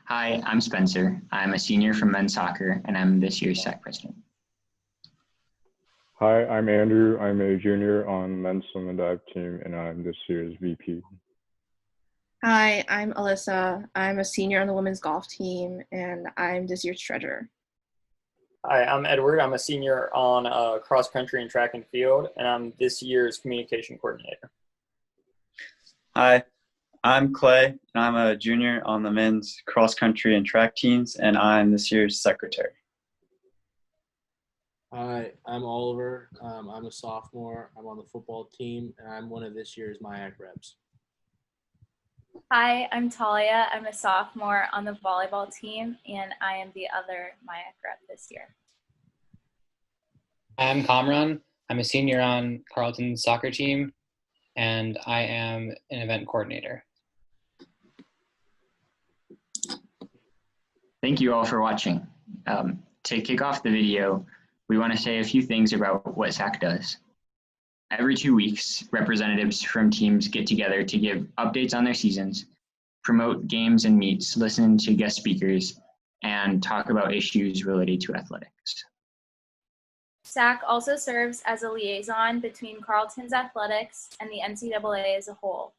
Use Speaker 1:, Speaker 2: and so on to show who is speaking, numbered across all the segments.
Speaker 1: Hi, I'm Spencer. I'm a senior from men's soccer, and I'm this year's SAC president.
Speaker 2: Hi, I'm Andrew. I'm a junior on men's swim and dive team, and I'm this year's VP.
Speaker 3: Hi, I'm Alyssa. I'm a senior on the women's golf team, and I'm this year's treasurer.
Speaker 4: Hi, I'm Edward. I'm a senior on cross country and track and field, and I'm this year's communication coordinator.
Speaker 5: Hi, I'm Clay, and I'm a junior on the men's cross country and track teams, and I'm this year's secretary.
Speaker 6: Hi, I'm Oliver. I'm a sophomore. I'm on the football team, and I'm one of this year's MIAC reps.
Speaker 7: Hi, I'm Talia. I'm a sophomore on the volleyball team, and I am the other MIAC rep this year.
Speaker 8: I'm Kamran. I'm a senior on Carleton's soccer team, and I am an event coordinator.
Speaker 1: Thank you all for watching. To kick off the video, we want to say a few things about what SAC does. Every 2 weeks, representatives from teams get together to give updates on their seasons, promote games and meets, listen to guest speakers, and talk about issues related to athletics.
Speaker 7: SAC also serves as a liaison between Carleton's athletics and the NCAA as a whole,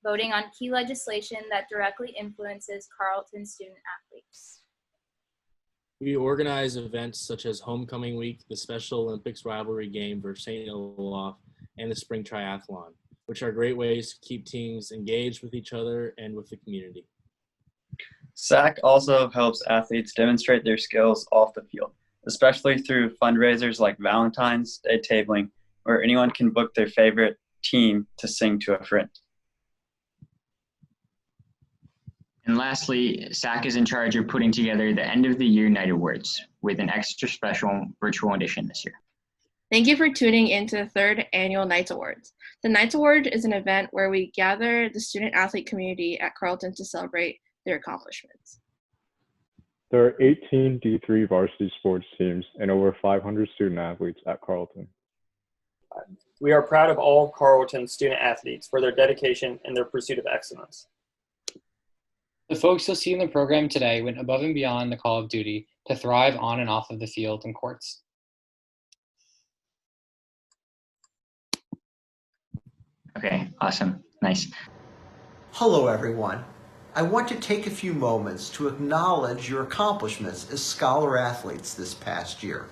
Speaker 7: voting on key legislation that directly influences Carleton student athletes.
Speaker 6: We organize events such as Homecoming Week, the Special Olympics rivalry game versus St. Olaf, and the Spring Triathlon, which are great ways to keep teams engaged with each other and with the community.
Speaker 5: SAC also helps athletes demonstrate their skills off the field, especially through fundraisers like Valentine's Day tabling, where anyone can book their favorite team to sing to a friend.
Speaker 1: And lastly, SAC is in charge of putting together the end of the year night awards with an extra special virtual edition this year.
Speaker 3: Thank you for tuning into the third annual Knights Awards. The Knights Award is an event where we gather the student athlete community at Carleton to celebrate their accomplishments.
Speaker 2: There are 18 D3 varsity sports teams and over 500 student athletes at Carleton.
Speaker 4: We are proud of all Carleton student athletes for their dedication and their pursuit of excellence.
Speaker 8: The folks you'll see in the program today went above and beyond the call of duty to thrive on and off of the field and courts.
Speaker 1: Okay, awesome, nice.
Speaker 9: Hello everyone. I want to take a few moments to acknowledge your accomplishments as scholar athletes this past year,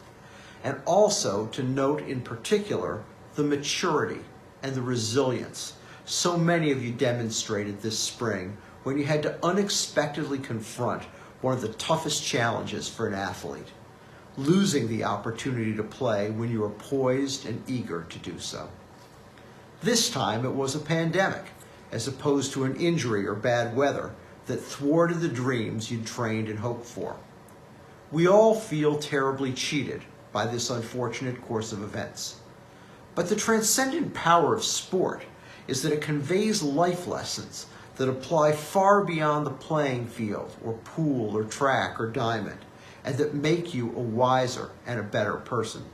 Speaker 9: and also to note in particular the maturity and the resilience so many of you demonstrated this spring when you had to unexpectedly confront one of the toughest challenges for an athlete, losing the opportunity to play when you were poised and eager to do so. This time it was a pandemic, as opposed to an injury or bad weather that thwarted the dreams you'd trained and hoped for. We all feel terribly cheated by this unfortunate course of events. But the transcendent power of sport is that it conveys life lessons that apply far beyond the playing field or pool or track or diamond, and that make you a wiser and a better person.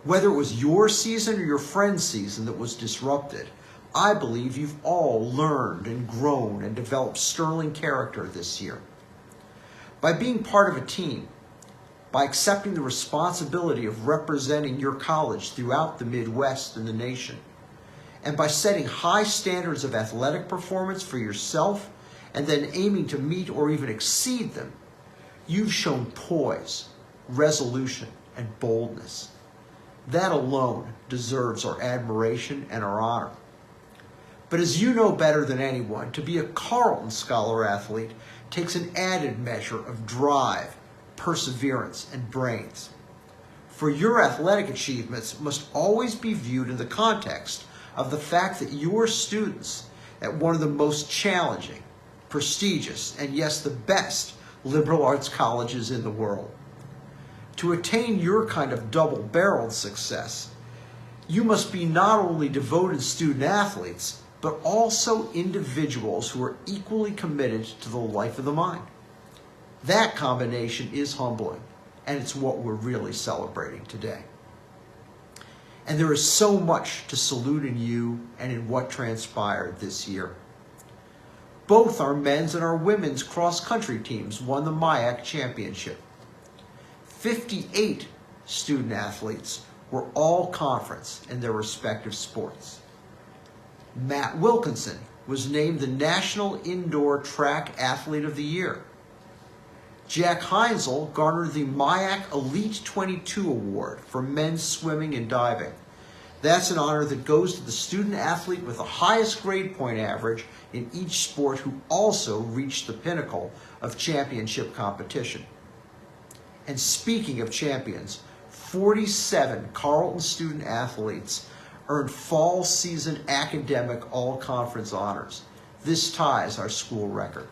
Speaker 9: Whether it was your season or your friend's season that was disrupted, I believe you've all learned and grown and developed sterling character this year. By being part of a team, by accepting the responsibility of representing your college throughout the Midwest and the nation, and by setting high standards of athletic performance for yourself and then aiming to meet or even exceed them, you've shown poise, resolution, and boldness. That alone deserves our admiration and our honor. But as you know better than anyone, to be a Carleton Scholar athlete takes an added measure of drive, perseverance, and brains. For your athletic achievements must always be viewed in the context of the fact that your students at one of the most challenging, prestigious, and yes, the best liberal arts colleges in the world. To attain your kind of double-barreled success, you must be not only devoted student athletes, but also individuals who are equally committed to the life of the mind. That combination is humbling, and it's what we're really celebrating today. And there is so much to salute in you and in what transpired this year. Both our men's and our women's cross-country teams won the MIAC championship. 58 student athletes were all conference in their respective sports. Matt Wilkinson was named the National Indoor Track Athlete of the Year. Jack Heinzel garnered the MIAC Elite 22 Award for men's swimming and diving. That's an honor that goes to the student athlete with the highest grade point average in each sport who also reached the pinnacle of championship competition. And speaking of champions, 47 Carleton student athletes earned fall season academic all-conference honors. This ties our school record.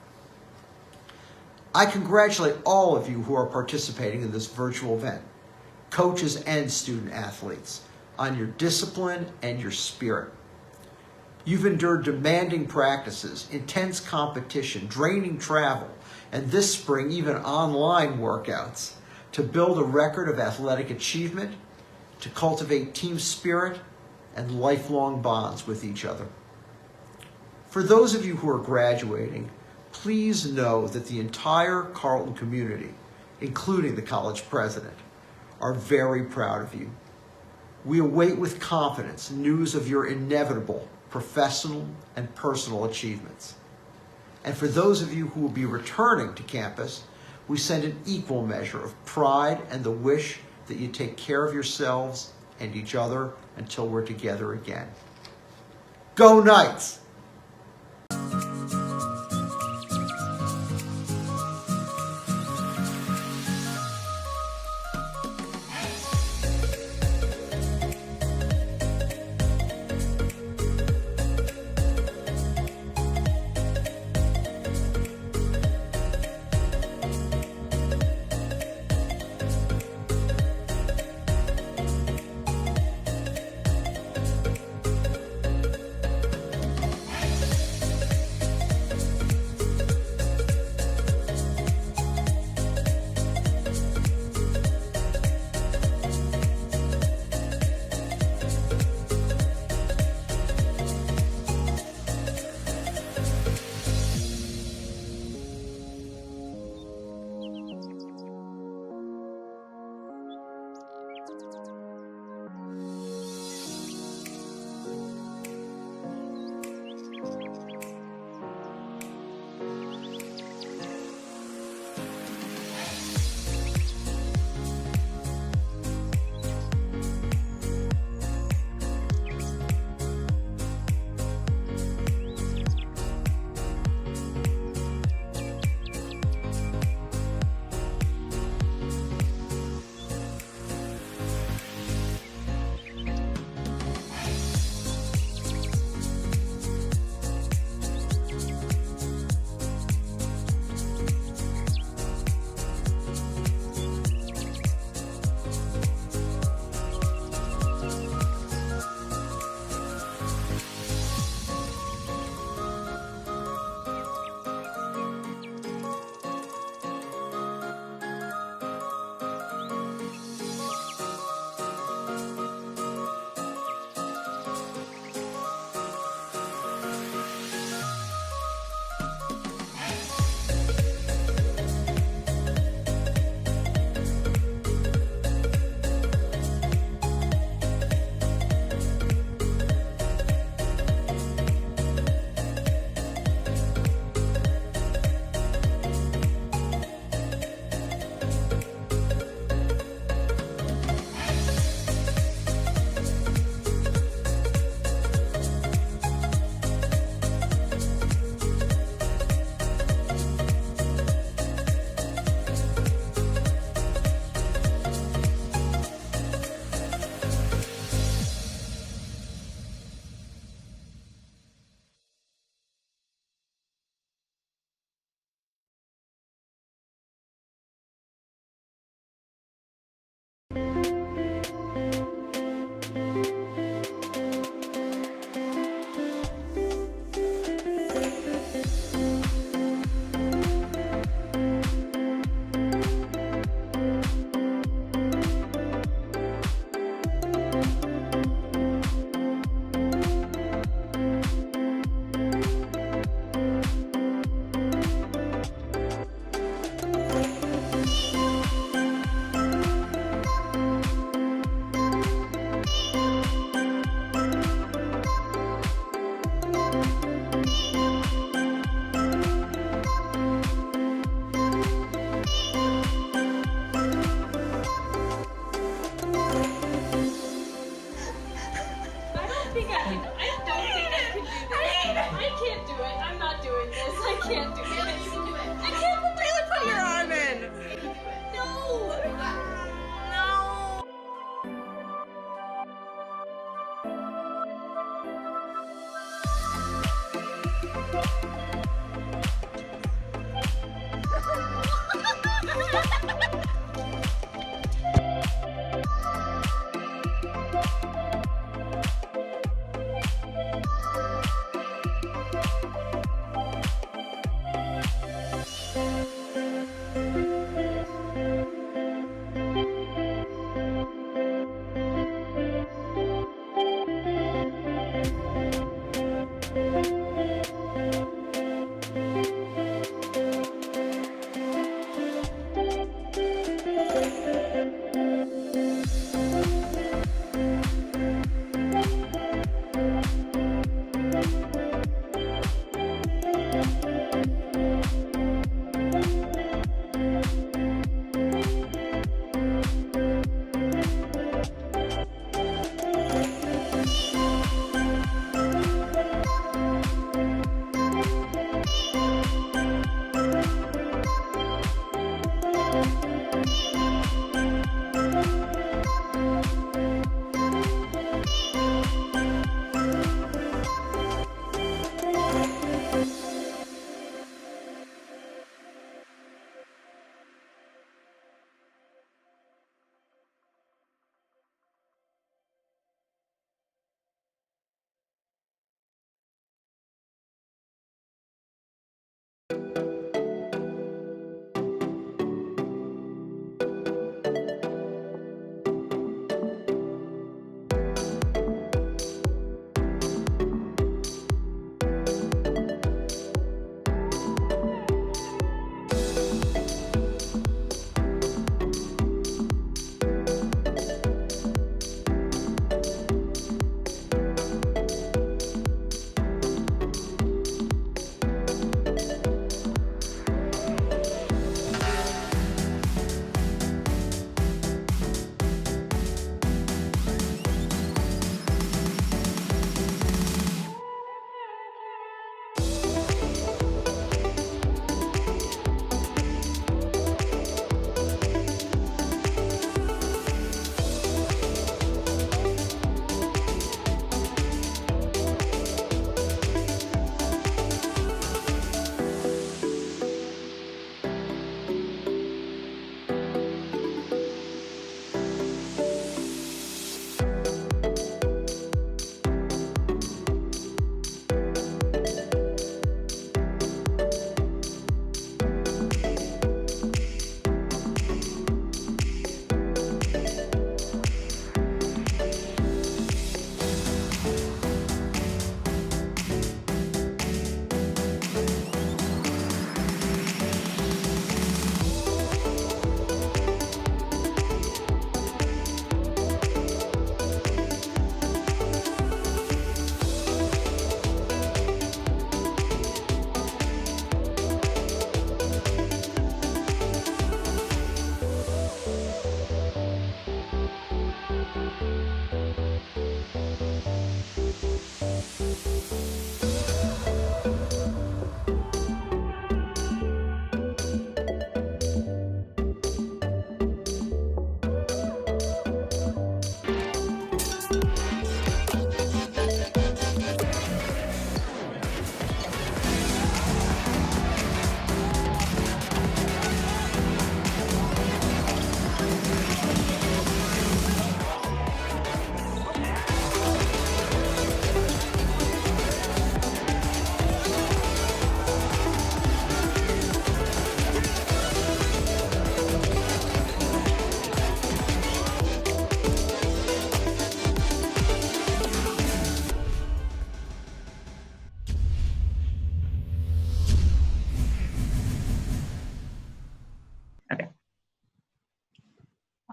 Speaker 9: I congratulate all of you who are participating in this virtual event, coaches and student athletes, on your discipline and your spirit. You've endured demanding practices, intense competition, draining travel, and this spring even online workouts to build a record of athletic achievement, to cultivate team spirit and lifelong bonds with each other. For those of you who are graduating, please know that the entire Carleton community, including the college president, are very proud of you. We await with confidence news of your inevitable professional and personal achievements. And for those of you who will be returning to campus, we send an equal measure of pride and the wish that you take care of yourselves and each other until we're together again. Go Knights!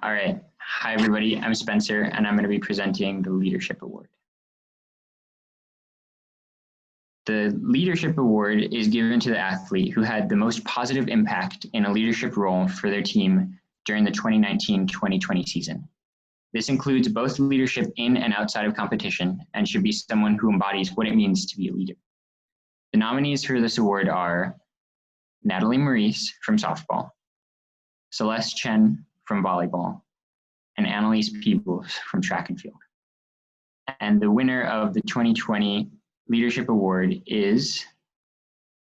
Speaker 1: All right. Hi, everybody. I'm Spencer, and I'm going to be presenting the Leadership Award. The Leadership Award is given to the athlete who had the most positive impact in a leadership role for their team during the 2019-2020 season. This includes both leadership in and outside of competition and should be someone who embodies what it means to be a leader. The nominees for this award are Natalie Maurice from softball, Celeste Chen from volleyball, and Annalise Peebles from track and field. And the winner of the 2020 Leadership Award is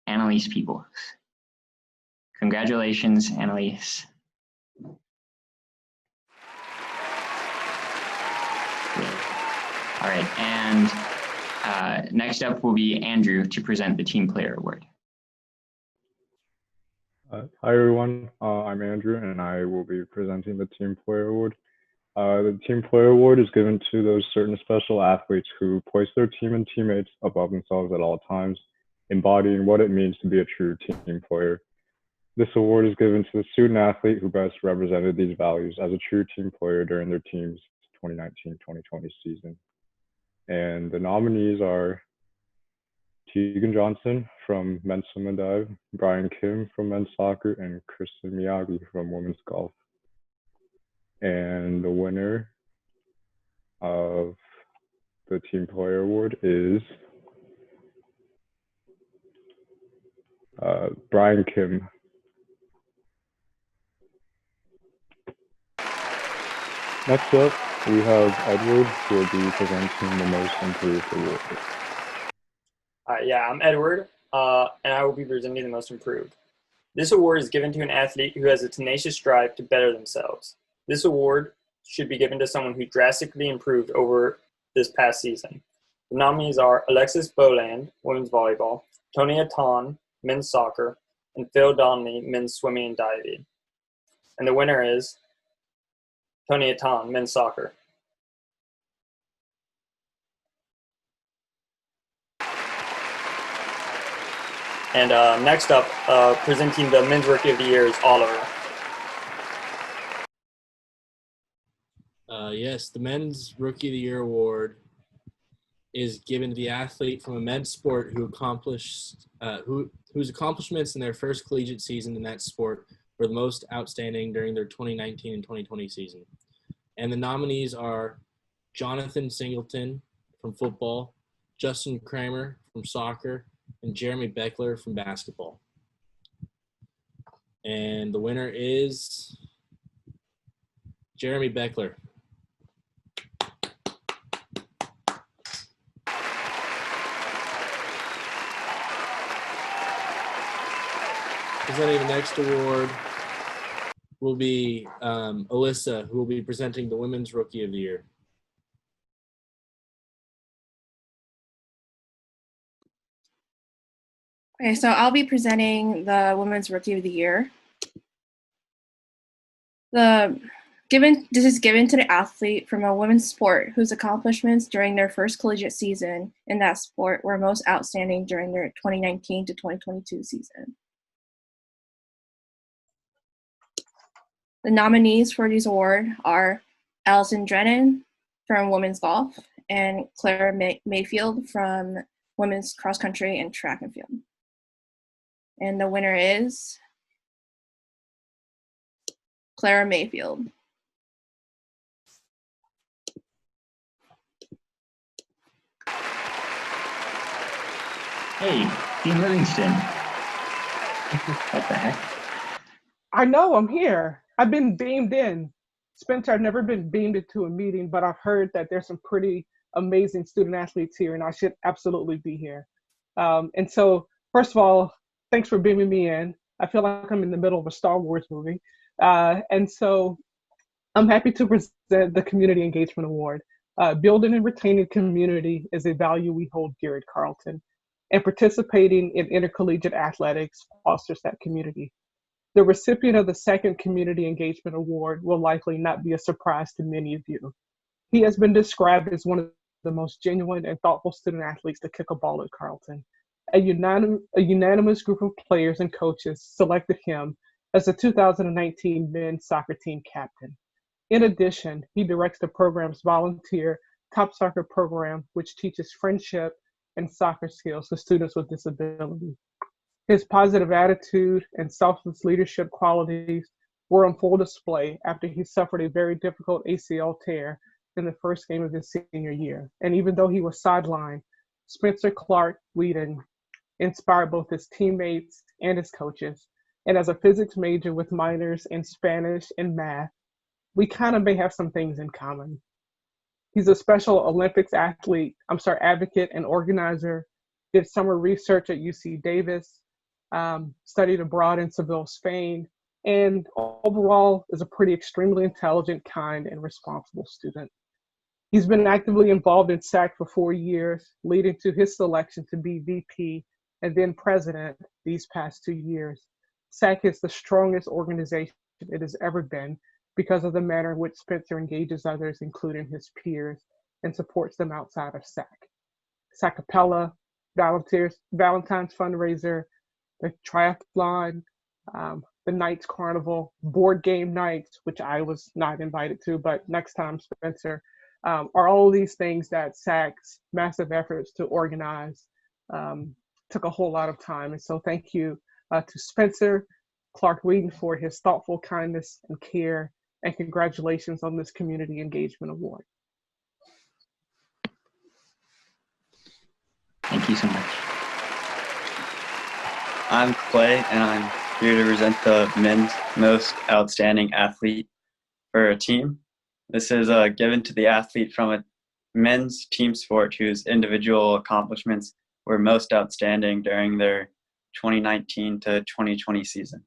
Speaker 1: Annalise Peebles. Congratulations, Annalise. All right, and next up will be Andrew to present the Team Player Award.
Speaker 2: Hi everyone, I'm Andrew and I will be presenting the Team Player Award. The Team Player Award is given to those certain special athletes who place their team and teammates above themselves at all times, embodying what it means to be a true team player. This award is given to the student athlete who best represented these values as a true team player during their team's 2019-2020 season. And the nominees are Tegan Johnson from men's swim and dive, Brian Kim from men's soccer, and Kristen Miyagi from women's golf. And the winner of the Team Player Award is Brian Kim. Next up, we have Edward, who will be presenting the Most Improved Award.
Speaker 4: Yeah, I'm Edward, and I will be presenting the Most Improved. This award is given to an athlete who has a tenacious drive to better themselves. This award should be given to someone who drastically improved over this past season. The nominees are Alexis Boland, women's volleyball, Tonya Ton, men's soccer, and Phil Donnelly, men's swimming and diving. And the winner is Tony Atan, men's soccer. And next up, presenting the Men's Rookie of the Year is Oliver.
Speaker 6: Yes, the Men's Rookie of the Year award is given to the athlete from a men's sport whose accomplishments in their first collegiate season in that sport were the most outstanding during their 2019 and 2020 season. And the nominees are Jonathan Singleton from football, Justin Kramer from soccer, and Jeremy Beckler from basketball. And the winner is Jeremy Beckler. Presenting the next award will be Alyssa, who will be presenting the Women's Rookie of the Year.
Speaker 3: Okay, so I'll be presenting the Women's Rookie of the Year. This is given to the athlete from a women's sport whose accomplishments during their first collegiate season in that sport were most outstanding during their 2019 to 2022 season. The nominees for this award are Allison Drennan from women's golf and Clara Mayfield from women's cross country and track and field. And the winner is Clara Mayfield.
Speaker 1: Hey, Dean Livingston. What the heck?
Speaker 10: I know, I'm here. I've been beamed in. Spencer, I've never been beamed into a meeting, but I've heard that there's some pretty amazing student athletes here, and I should absolutely be here. And so, first of all, thanks for beaming me in. I feel like I'm in the middle of a Star Wars movie. And so I'm happy to present the Community Engagement Award. Building and retaining community is a value we hold dear at Carleton, and participating in intercollegiate athletics fosters that community. The recipient of the second Community Engagement Award will likely not be a surprise to many of you. He has been described as one of the most genuine and thoughtful student athletes to kick a ball at Carleton. A unanimous group of players and coaches selected him as the 2019 men's soccer team captain. In addition, he directs the program's volunteer Top Soccer program, which teaches friendship and soccer skills to students with disability. His positive attitude and selfless leadership qualities were on full display after he suffered a very difficult ACL tear in the first game of his senior year. And even though he was sidelined, Spencer Clark Whedon inspired both his teammates and his coaches. And as a physics major with minors in Spanish and math, we kind of may have some things in common. He's a Special Olympics advocate and organizer, did summer research at UC Davis, studied abroad in Seville, Spain, and overall is a pretty extremely intelligent, kind, and responsible student. He's been actively involved in SAC for 4 years, leading to his selection to be VP and then president these past 2 years. SAC is the strongest organization it has ever been because of the manner in which Spencer engages others, including his peers, and supports them outside of SAC. SACapella, Valentine's fundraiser, the triathlon, the Knights Carnival, board game nights, which I was not invited to, but next time, Spencer, are all these things that SAC's massive efforts to organize took a whole lot of time. And so thank you to Spencer Clark Whedon for his thoughtful kindness and care, and congratulations on this Community Engagement Award.
Speaker 1: Thank you so much.
Speaker 5: I'm Clay, and I'm here to present the men's most outstanding athlete for a team. This is given to the athlete from a men's team sport whose individual accomplishments were most outstanding during their 2019 to 2020 season.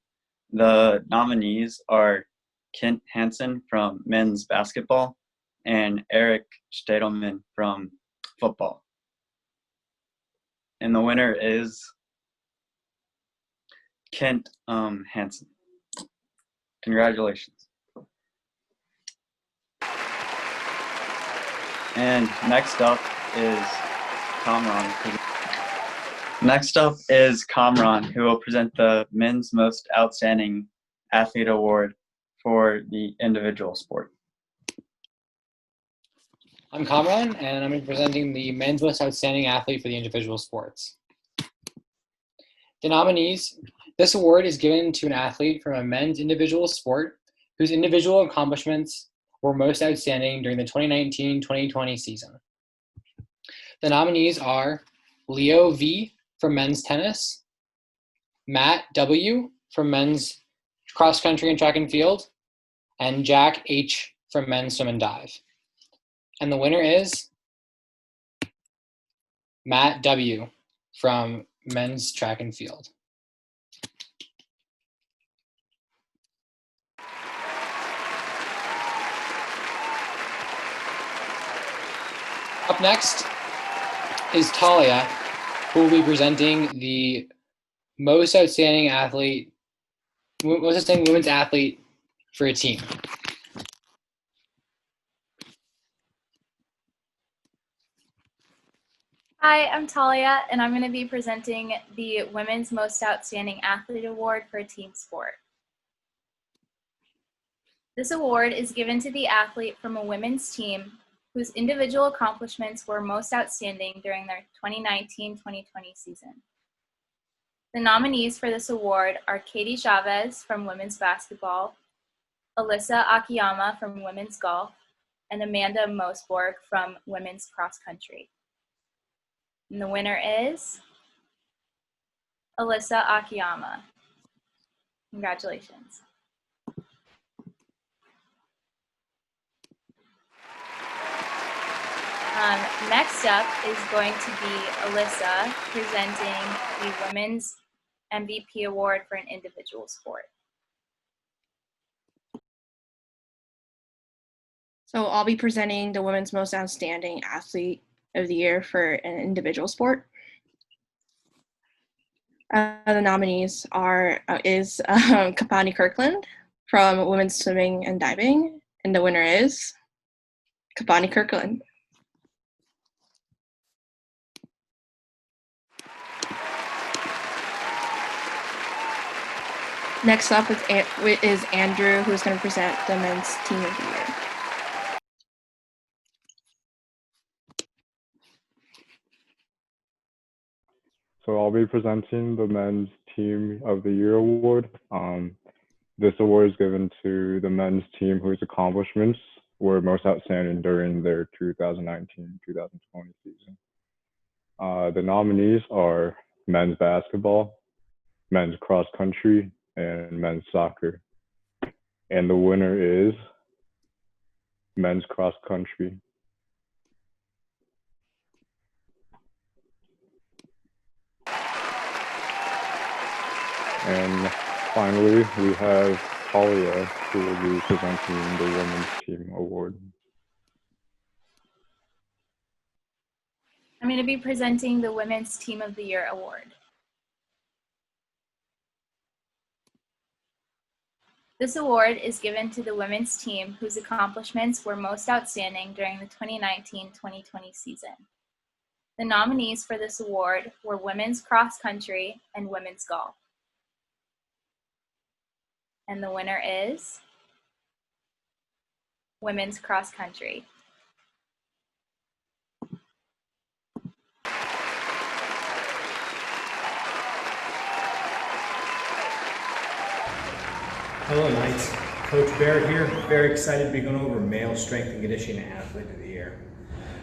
Speaker 5: The nominees are Kent Hansen from men's basketball and Eric Stadelman from football. And the winner is Kent Hansen. Congratulations. And next up is Kamran. Next up is Kamran, who will present the Men's Most Outstanding Athlete Award for the individual sport.
Speaker 8: I'm Kamran, and I'm presenting the Men's Most Outstanding Athlete for the individual sports. The nominees, this award is given to an athlete from a men's individual sport whose individual accomplishments were most outstanding during the 2019-2020 season. The nominees are Leo V. from men's tennis, Matt W. from men's cross country and track and field, and Jack H. from men's swim and dive. And the winner is Matt W. from men's track and field. Up next is Talia, who will be presenting the most outstanding women's athlete for a team.
Speaker 7: Hi, I'm Talia, and I'm going to be presenting the Women's Most Outstanding Athlete Award for a team sport. This award is given to the athlete from a women's team whose individual accomplishments were most outstanding during their 2019-2020 season. The nominees for this award are Katie Chavez from women's basketball, Alyssa Akiyama from women's golf, and Amanda Mosborg from women's cross country. And the winner is Alyssa Akiyama. Congratulations. Next up is going to be Alyssa presenting the Women's MVP Award for an individual sport.
Speaker 3: So I'll be presenting the Women's Most Outstanding Athlete of the Year for an individual sport. The nominees is Kapani Kirkland from women's swimming and diving, and the winner is Kapani Kirkland. Next up is Andrew, who's going to present the Men's Team of the Year.
Speaker 2: So I'll be presenting the Men's Team of the Year award. This award is given to the men's team whose accomplishments were most outstanding during their 2019-2020 season. The nominees are men's basketball, men's cross country, and men's soccer. And the winner is men's cross country. And finally, we have Talia, who will be presenting the Women's Team Award.
Speaker 7: I'm going to be presenting the Women's Team of the Year Award. This award is given to the women's team whose accomplishments were most outstanding during the 2019-2020 season. The nominees for this award were women's cross country and women's golf. And the winner is women's cross country.
Speaker 11: Hello Knights, Coach Barrett here, very excited to be going over Male Strength and Conditioning Athlete of the Year.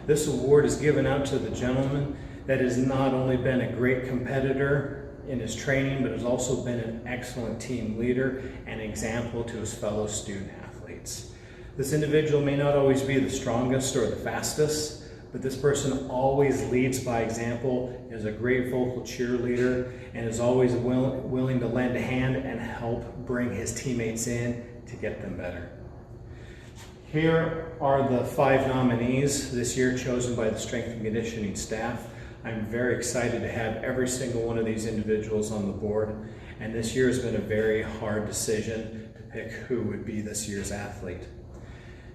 Speaker 11: This award is given out to the gentleman that has not only been a great competitor in his training, but has also been an excellent team leader and example to his fellow student athletes. This individual may not always be the strongest or the fastest, but this person always leads by example, is a great vocal cheerleader, and is always willing to lend a hand and help bring his teammates in to get them better. Here are the 5 nominees this year chosen by the strength and conditioning staff. I'm very excited to have every single one of these individuals on the board, and this year has been a very hard decision to pick who would be this year's athlete.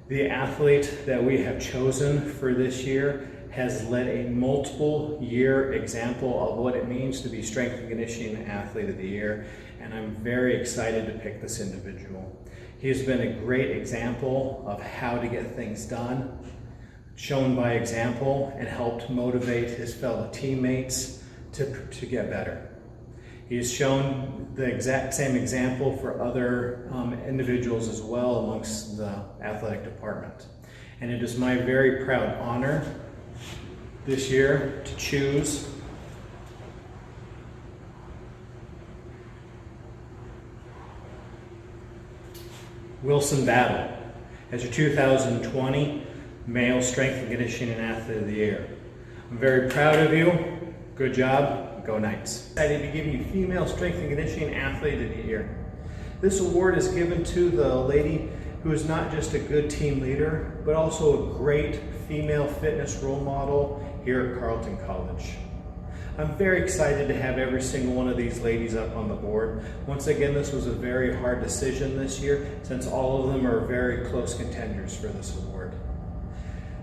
Speaker 11: The athlete that we have chosen for this year has led a multiple year example of what it means to be strength and conditioning athlete of the year, and I'm very excited to pick this individual. He has been a great example of how to get things done, shown by example, and helped motivate his fellow teammates to get better. He has shown the exact same example for other individuals as well amongst the athletic department. And it is my very proud honor this year to choose Wilson Battle as your 2020 Male Strength and Conditioning Athlete of the Year. I'm very proud of you. Good job. Go Knights. Excited to be giving you Female Strength and Conditioning Athlete of the Year. This award is given to the lady who is not just a good team leader, but also a great female fitness role model here at Carleton College. I'm very excited to have every single one of these ladies up on the board. Once again, this was a very hard decision this year since all of them are very close contenders for this award.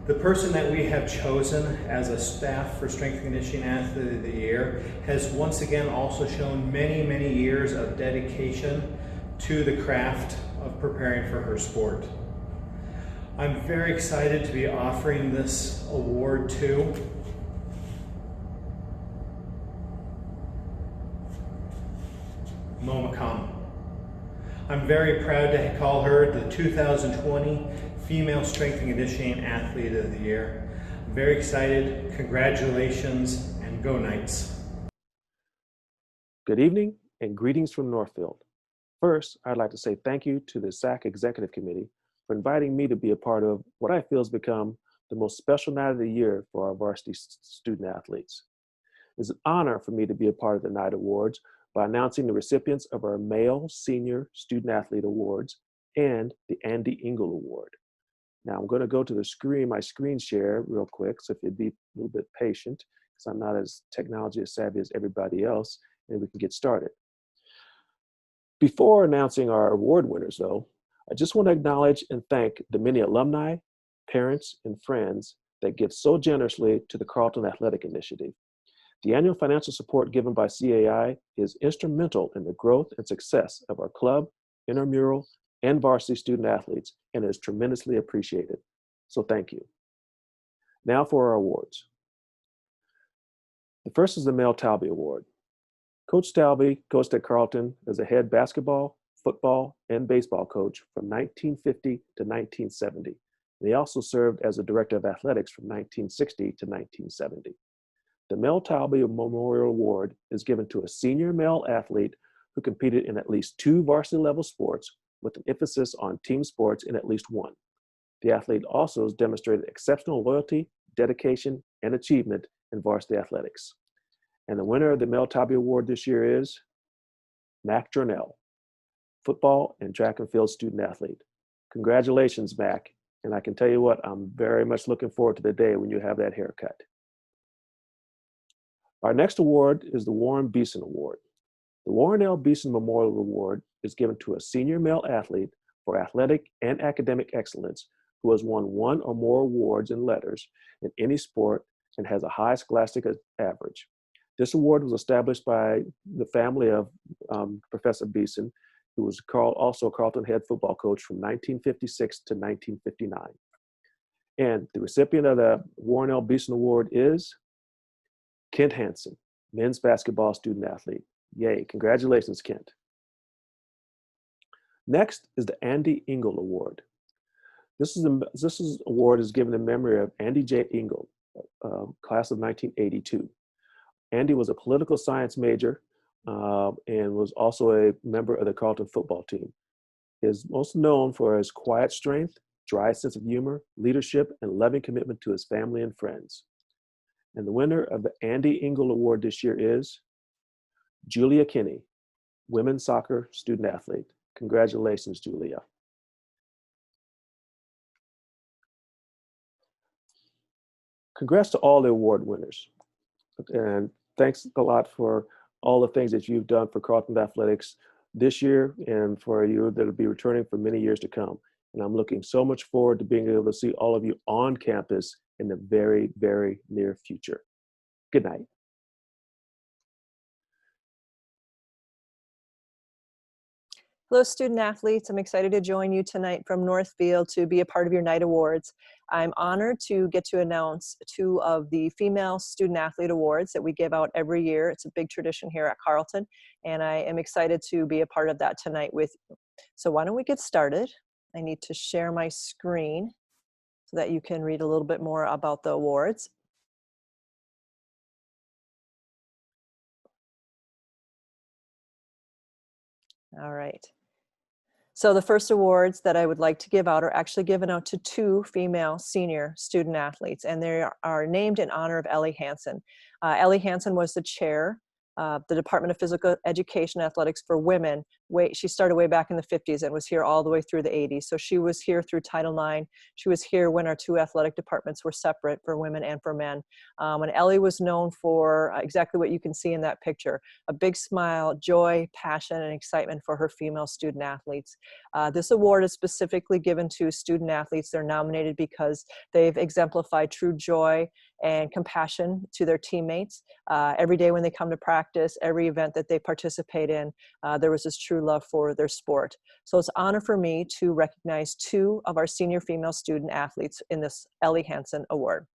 Speaker 11: The person that we have chosen as a staff for Strength and Conditioning Athlete of the Year has once again also shown many, many years of dedication to the craft of preparing for her sport. I'm very excited to be offering this award to Mo McConnell. I'm very proud to call her the 2020 Female Strength and Conditioning Athlete of the Year. I'm very excited. Congratulations and go Knights.
Speaker 12: Good evening and greetings from Northfield. First, I'd like to say thank you to the SAC Executive Committee for inviting me to be a part of what I feel has become the most special night of the year for our varsity student athletes. It's an honor for me to be a part of the Night Awards by announcing the recipients of our Male Senior Student Athlete Awards and the Andy Engel Award. Now I'm going to go to the screen, my screen share real quick, so if you'd be a little bit patient, because I'm not as technology savvy as everybody else, and we can get started. Before announcing our award winners though, I just want to acknowledge and thank the many alumni, parents, and friends that give so generously to the Carleton Athletic Initiative. The annual financial support given by CAI is instrumental in the growth and success of our club, intramural, and varsity student athletes, and is tremendously appreciated. So thank you. Now for our awards. The first is the Mel Talby Award. Coach Talby coached at Carleton as a head basketball, football, and baseball coach from 1950 to 1970. And he also served as a director of athletics from 1960 to 1970. The Mel Talby Memorial Award is given to a senior male athlete who competed in at least 2 varsity level sports with an emphasis on team sports in at least 1. The athlete also has demonstrated exceptional loyalty, dedication, and achievement in varsity athletics. And the winner of the Mel Talby Award this year is Mac Jornell, football and track and field student athlete. Congratulations, Mac. And I can tell you what, I'm very much looking forward to the day when you have that haircut. Our next award is the Warren Beeson Award. The Warren L. Beeson Memorial Award is given to a senior male athlete for athletic and academic excellence who has won 1 or more awards and letters in any sport and has a high scholastic average. This award was established by the family of Professor Beeson, who was also a Carleton head football coach from 1956 to 1959. And the recipient of the Warren L. Beeson Award is Kent Hansen, men's basketball student athlete. Yay, congratulations, Kent. Next is the Andy Engel Award. This award is given in memory of Andy J. Engel, class of 1982. Andy was a political science major and was also a member of the Carleton football team. He is most known for his quiet strength, dry sense of humor, leadership, and loving commitment to his family and friends. And the winner of the Andy Engel Award this year is Julia Kinney, women's soccer student athlete. Congratulations, Julia. Congrats to all the award winners. And thanks a lot for all the things that you've done for Carleton Athletics this year and for you that'll be returning for many years to come. And I'm looking so much forward to being able to see all of you on campus in the very, very near future. Good night.
Speaker 13: Hello, student athletes. I'm excited to join you tonight from Northfield to be a part of your night awards. I'm honored to get to announce 2 of the female student athlete awards that we give out every year. It's a big tradition here at Carleton, and I am excited to be a part of that tonight with you. So why don't we get started? I need to share my screen so that you can read a little bit more about the awards. All right. So the first awards that I would like to give out are actually given out to 2 female senior student athletes, and they are named in honor of Ellie Hansen. Ellie Hansen was the chair of the Department of Physical Education and Athletics for Women. She started way back in the 50s and was here all the way through the 80s. So she was here through Title IX. She was here when our 2 athletic departments were separate for women and for men. And Ellie was known for exactly what you can see in that picture: a big smile, joy, passion, and excitement for her female student athletes. This award is specifically given to student athletes. They're nominated because they've exemplified true joy and compassion to their teammates. Every day when they come to practice, every event that they participate in, there was this true love for their sport. So it's an honor for me to recognize 2 of our senior female student athletes in this Ellie Hansen Award.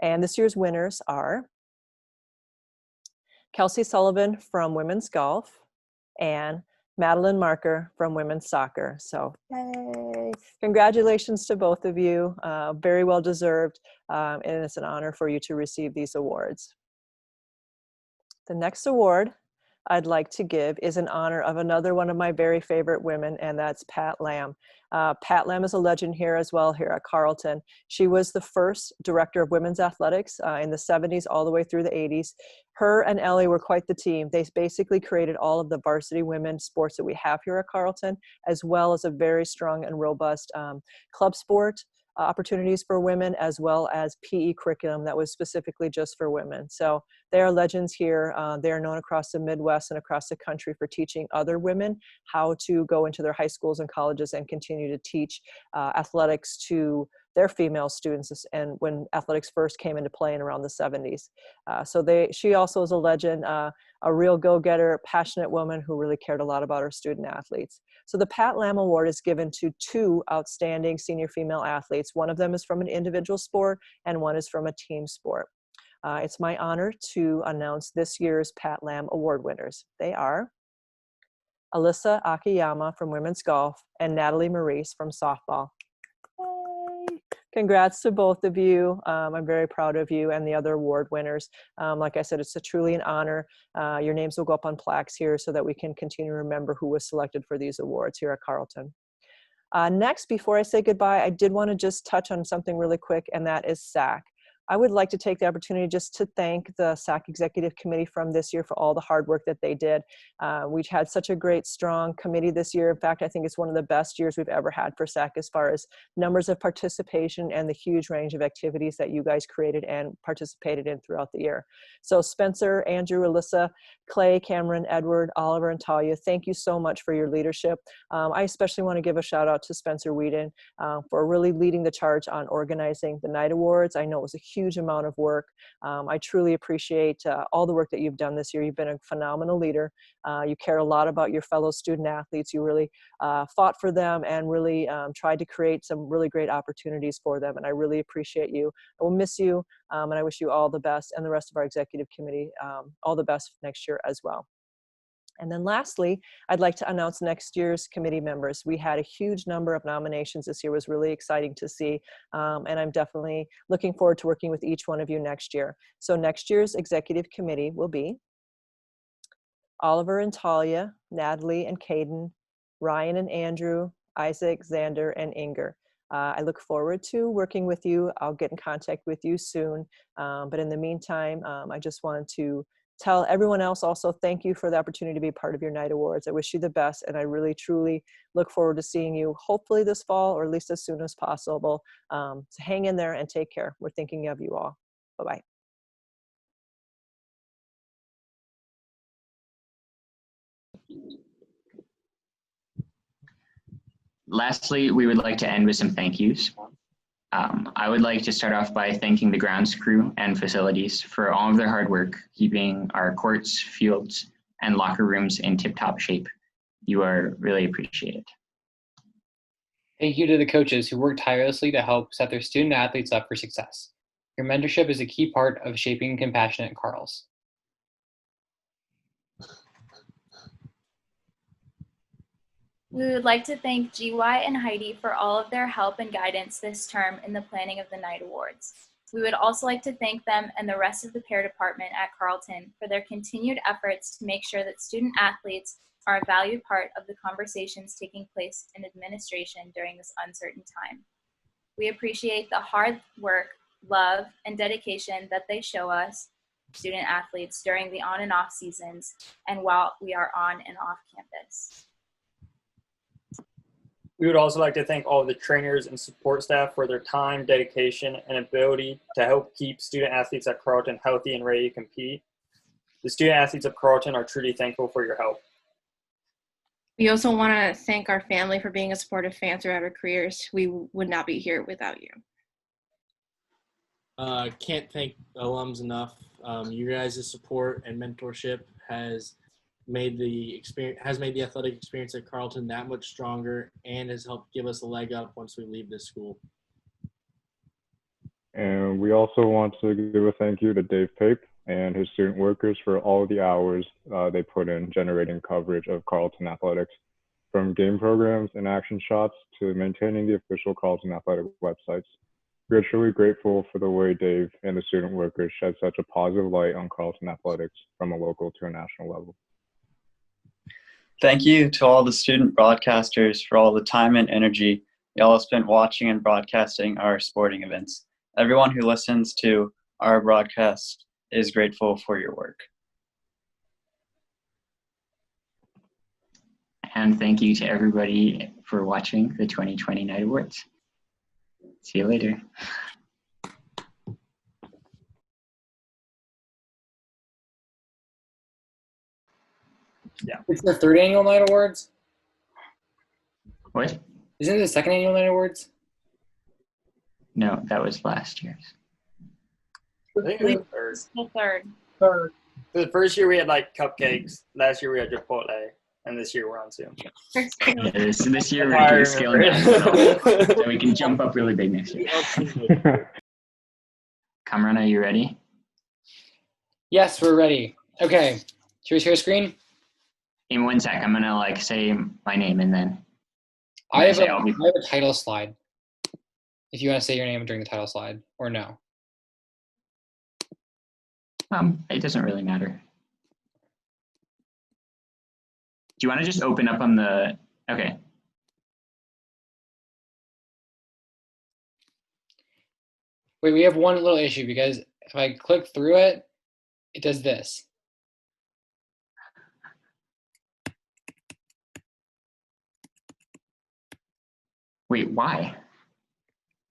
Speaker 13: And this year's winners are Kelsey Sullivan from women's golf and Madeline Marker from women's soccer. So yay! Congratulations to both of you. Very well deserved, and it's an honor for you to receive these awards. The next award I'd like to give is in honor of another one of my very favorite women, and that's Pat Lamb. Pat Lamb is a legend here as well here at Carleton. She was the first director of women's athletics in the 70s all the way through the 80s. Her and Ellie were quite the team. They basically created all of the varsity women's sports that we have here at Carleton, as well as a very strong and robust club sport opportunities for women, as well as PE curriculum that was specifically just for women. So they are legends here. They are known across the Midwest and across the country for teaching other women how to go into their high schools and colleges and continue to teach athletics to their female students, and when athletics first came into play in around the 70s. She also is a legend, a real go-getter, passionate woman who really cared a lot about her student athletes. So the Pat Lamb Award is given to 2 outstanding senior female athletes. One of them is from an individual sport and one is from a team sport. It's my honor to announce this year's Pat Lamb Award winners. They are Alyssa Akiyama from women's golf and Natalie Maurice from softball. Yay. Congrats to both of you. I'm very proud of you and the other award winners. Like I said, it's truly an honor. Your names will go up on plaques here so that we can continue to remember who was selected for these awards here at Carleton. Next, before I say goodbye, I did want to just touch on something really quick, and that is SAC. I would like to take the opportunity just to thank the SAC Executive Committee from this year for all the hard work that they did. We've had such a great, strong committee this year. In fact, I think it's one of the best years we've ever had for SAC as far as numbers of participation and the huge range of activities that you guys created and participated in throughout the year. So Spencer, Andrew, Alyssa, Clay, Cameron, Edward, Oliver, and Talia, thank you so much for your leadership. I especially want to give a shout out to Spencer Whedon for really leading the charge on organizing the night awards. I know it was a huge amount of work. I truly appreciate all the work that you've done this year. You've been a phenomenal leader. You cared a lot about your fellow student athletes. You really fought for them and really tried to create some really great opportunities for them. And I really appreciate you. I will miss you, and I wish you all the best, and the rest of our executive committee all the best next year as well. And then lastly, I'd like to announce next year's committee members. We had a huge number of nominations this year. It was really exciting to see, and I'm definitely looking forward to working with each one of you next year. So next year's executive committee will be Oliver and Talia, Natalie and Caden, Ryan and Andrew, Isaac, Xander, and Inger. I look forward to working with you. I'll get in contact with you soon. But in the meantime, I just wanted to tell everyone else also thank you for the opportunity to be part of your night awards. I wish you the best, and I really truly look forward to seeing you hopefully this fall, or at least as soon as possible. So hang in there and take care. We're thinking of you all. Bye-bye.
Speaker 1: Lastly, we would like to end with some thank yous. I would like to start off by thanking the grounds crew and facilities for all of their hard work, keeping our courts, fields, and locker rooms in tip-top shape. You are really appreciated.
Speaker 8: Thank you to the coaches who work tirelessly to help set their student athletes up for success. Your mentorship is a key part of shaping compassionate Carls.
Speaker 7: We would like to thank GY and Heidi for all of their help and guidance this term in the planning of the night awards. We would also like to thank them and the rest of the peer department at Carleton for their continued efforts to make sure that student athletes are a valued part of the conversations taking place in administration during this uncertain time. We appreciate the hard work, love, and dedication that they show us, student athletes, during the on and off seasons and while we are on and off campus.
Speaker 4: We would also like to thank all of the trainers and support staff for their time, dedication, and ability to help keep student athletes at Carleton healthy and ready to compete. The student athletes of Carleton are truly thankful for your help.
Speaker 3: We also want to thank our family for being a supportive fan throughout our careers. We would not be here without you.
Speaker 6: Can't thank alums enough. You guys' support and mentorship has made the athletic experience at Carleton that much stronger and has helped give us a leg up once we leave this school.
Speaker 2: And we also want to give a thank you to Dave Pape and his student workers for all the hours they put in generating coverage of Carleton athletics, from game programs and action shots to maintaining the official Carleton athletic websites. We are truly grateful for the way Dave and the student workers shed such a positive light on Carleton athletics from a local to a national level.
Speaker 5: Thank you to all the student broadcasters for all the time and energy y'all have spent watching and broadcasting our sporting events. Everyone who listens to our broadcast is grateful for your work.
Speaker 1: And thank you to everybody for watching the 2020 Night Awards. See you later.
Speaker 4: Yeah.
Speaker 8: It's the third annual Night Awards?
Speaker 1: What?
Speaker 8: Isn't it the second annual Night Awards?
Speaker 1: No, that was last year's.
Speaker 4: I think it was
Speaker 7: The third.
Speaker 4: third. The first year we had like cupcakes. Last year we had Chipotle, and this year we're on Zoom.
Speaker 1: Yeah, this year
Speaker 4: I
Speaker 1: we're scaling back a little, so we
Speaker 4: remember.
Speaker 1: can jump up really big next year. Kamran, are you ready?
Speaker 8: Yes, we're ready. Okay, should we share screen?
Speaker 1: In 1 sec, I'm gonna say my name and then
Speaker 8: I have
Speaker 1: say
Speaker 8: a title slide. If you want to say your name during the title slide, or no.
Speaker 1: it doesn't really matter. Do you want to just open up on the, okay.
Speaker 8: Wait, we have one little issue because if I click through it, it does this.
Speaker 1: Wait, why?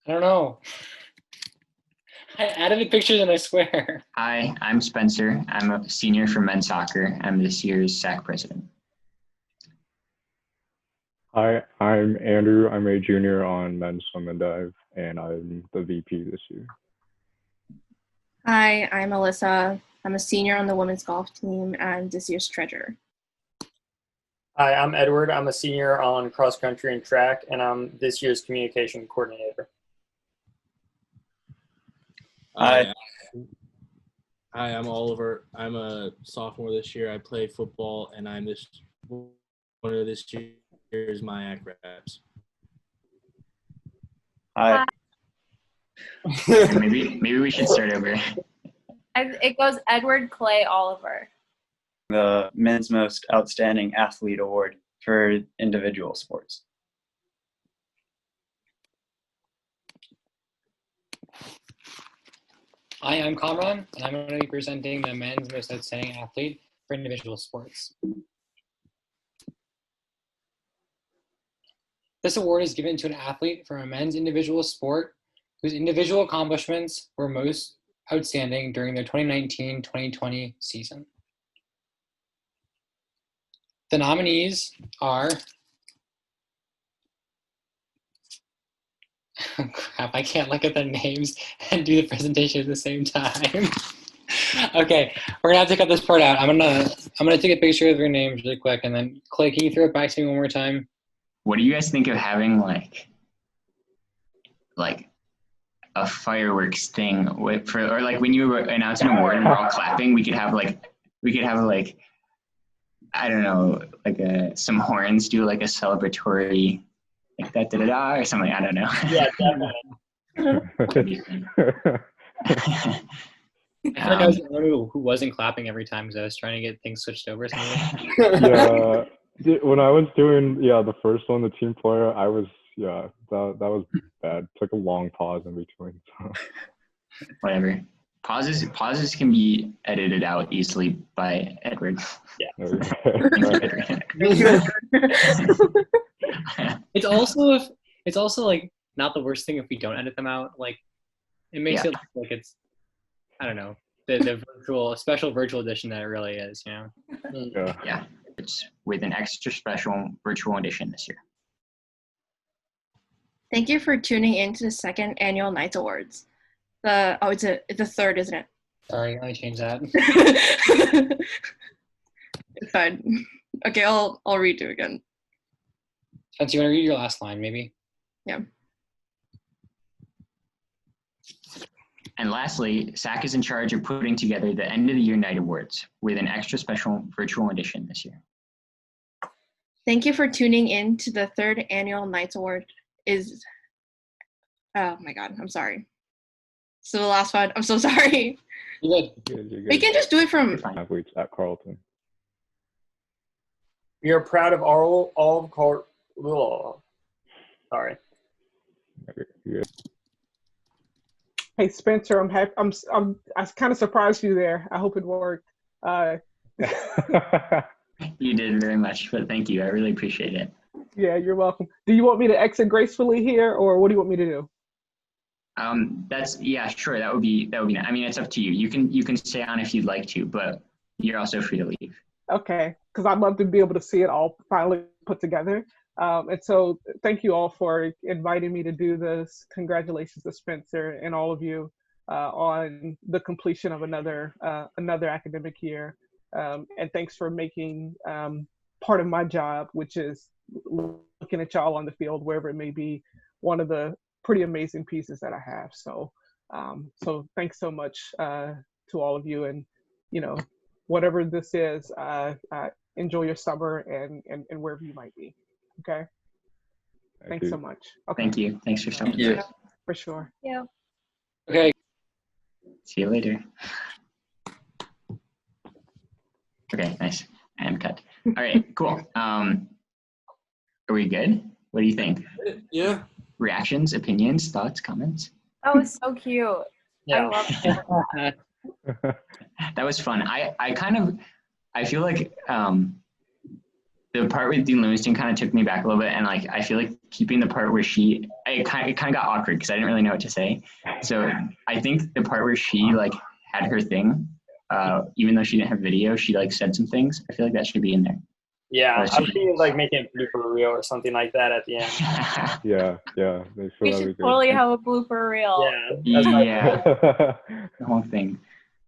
Speaker 8: I don't know. I added the pictures and I swear.
Speaker 1: Hi, I'm Spencer. I'm a senior for men's soccer. I'm this year's SAC president.
Speaker 2: Hi, I'm Andrew. I'm a junior on men's swim and dive, and I'm the VP this year.
Speaker 3: Hi, I'm Alyssa. I'm a senior on the women's golf team and this year's treasurer.
Speaker 4: Hi, I'm Edward. I'm a senior on cross country and track, and I'm this year's communication coordinator.
Speaker 5: Hi.
Speaker 6: Hi, I'm Oliver. I'm a sophomore this year. I play football, and I'm one of this year's MIAC reps.
Speaker 5: Hi.
Speaker 1: Maybe we should start over.
Speaker 7: It goes Edward Clay Oliver.
Speaker 5: The Men's Most Outstanding Athlete Award for individual sports.
Speaker 8: Hi, I'm Kamran, and I'm going to be presenting the Men's Most Outstanding Athlete for individual sports. This award is given to an athlete from a men's individual sport whose individual accomplishments were most outstanding during their 2019-2020 season. The nominees are Crap, I can't look at the names and do the presentation at the same time. Okay, we're gonna have to cut this part out. I'm gonna take a picture of your names really quick, and then Clay, can you throw it back to me one more time?
Speaker 1: What do you guys think of having like a fireworks thing or like when you announce an award and we're all clapping, we could have I don't know, like some horns, do like a celebratory like da da da da or something. I don't know.
Speaker 4: Yeah, definitely.
Speaker 8: I feel like I was the one who wasn't clapping every time because I was trying to get things switched over.
Speaker 2: Yeah, when I was doing the first one, the team player, I was that was bad. Took a long pause in between. So.
Speaker 1: Whatever. Pauses can be edited out easily by Edward.
Speaker 4: Yeah.
Speaker 8: It's also like not the worst thing if we don't edit them out. Like it makes it look like it's, I don't know, the special virtual edition that it really is, you know?
Speaker 1: Yeah. It's with an extra special virtual edition this year.
Speaker 3: Thank you for tuning in to the second annual Knights Awards. It's the third, isn't it?
Speaker 8: Sorry, let me change that.
Speaker 3: It's fine. Okay, I'll redo again.
Speaker 8: Spencer, you want to read your last line, maybe?
Speaker 3: Yeah.
Speaker 1: And lastly, SAC is in charge of putting together the end of the year Night Awards with an extra special virtual edition this year.
Speaker 3: Thank you for tuning in to the third annual Knights Award. Oh my God, I'm sorry. So the last one, I'm so sorry.
Speaker 8: You're
Speaker 2: good.
Speaker 3: We can just do it from
Speaker 2: athletes at Carleton.
Speaker 4: We are proud of all of Sorry.
Speaker 2: You're
Speaker 10: Hey Spencer, I'm happy. I kind of surprised you there. I hope it worked.
Speaker 1: You did very much, but thank you. I really appreciate it.
Speaker 10: Yeah, you're welcome. Do you want me to exit gracefully here, or what do you want me to do?
Speaker 1: Sure. That would be nice. I mean, it's up to you. You can stay on if you'd like to, but you're also free to leave.
Speaker 10: Okay, because I'd love to be able to see it all finally put together. And so thank you all for inviting me to do this. Congratulations to Spencer and all of you on the completion of another academic year. And thanks for making part of my job, which is looking at y'all on the field, wherever it may be, one of the pretty amazing pieces that I have. So thanks so much to all of you. And, whatever this is, enjoy your summer and wherever you might be. Okay. Thanks so much. Okay.
Speaker 1: Thank you. Thanks for coming.
Speaker 5: Thank you.
Speaker 10: For sure.
Speaker 7: Yeah.
Speaker 8: Okay.
Speaker 1: See you later. Okay, nice. And cut. All right, cool. Are we good? What do you think?
Speaker 6: Yeah.
Speaker 1: Reactions, opinions, thoughts, comments?
Speaker 7: That was so cute.
Speaker 4: Yeah.
Speaker 7: I love it.
Speaker 1: That was fun. I feel like the part with Dean Livingston kind of took me back a little bit, and like I feel like keeping the part where it kind of got awkward because I didn't really know what to say. So I think the part where she like had her thing, even though she didn't have video, she like said some things. I feel like that should be in there.
Speaker 4: Yeah, I was thinking like making a blooper reel or something like that at the end.
Speaker 2: Yeah.
Speaker 7: We should totally have a blooper reel.
Speaker 4: Yeah.
Speaker 1: Yeah. The whole thing.